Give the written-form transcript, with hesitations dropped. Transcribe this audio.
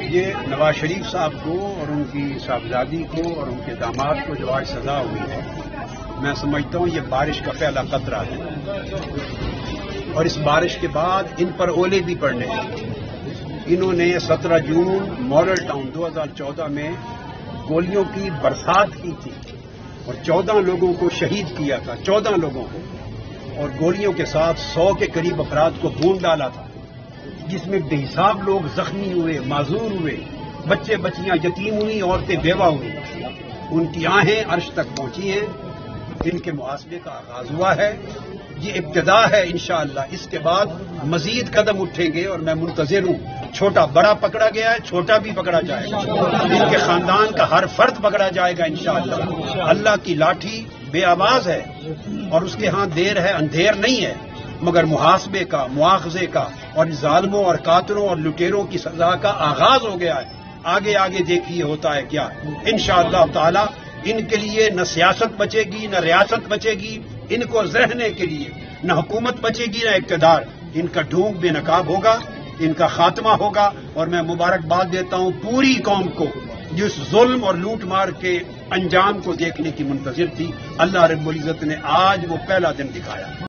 یہ نواز شریف صاحب کو اور ان کی صاحبزادی کو اور ان کے داماد کو جو آج سزا ہوئی ہے، میں سمجھتا ہوں یہ بارش کا پہلا قطرہ ہے، اور اس بارش کے بعد ان پر اولے بھی پڑنے ہیں۔ انہوں نے 17 جون ماڈل ٹاؤن 2014 میں گولیوں کی برسات کی تھی اور 14 لوگوں کو شہید کیا تھا، 14 لوگوں کو، اور گولیوں کے ساتھ 100 کے قریب افراد کو بھون ڈالا تھا، جس میں بے حساب لوگ زخمی ہوئے، معذور ہوئے، بچے بچیاں یتیم ہوئی، عورتیں بیوہ ہوئی۔ ان کی آہیں عرش تک پہنچی ہیں، ان کے محاسبے کا آغاز ہوا ہے، یہ ابتدا ہے۔ انشاءاللہ اس کے بعد مزید قدم اٹھیں گے اور میں منتظر ہوں۔ چھوٹا بڑا پکڑا گیا ہے، چھوٹا بھی پکڑا جائے گا، ان کے خاندان کا ہر فرد پکڑا جائے گا انشاءاللہ۔ اللہ کی لاٹھی بے آواز ہے اور اس کے ہاں دیر ہے، اندھیر نہیں ہے، مگر محاسبے کا، مواخذے کا اور ظالموں اور قاتلوں اور لٹیروں کی سزا کا آغاز ہو گیا ہے۔ آگے آگے دیکھیے ہوتا ہے کیا۔ انشاءاللہ تعالی ان کے لیے نہ سیاست بچے گی، نہ ریاست بچے گی، ان کو رہنے کے لیے نہ حکومت بچے گی، نہ اقتدار۔ ان کا ڈھونگ بے نقاب ہوگا، ان کا خاتمہ ہوگا، اور میں مبارکباد دیتا ہوں پوری قوم کو جو اس ظلم اور لوٹ مار کے انجام کو دیکھنے کی منتظر تھی۔ اللہ رب العزت نے آج وہ پہلا دن دکھایا۔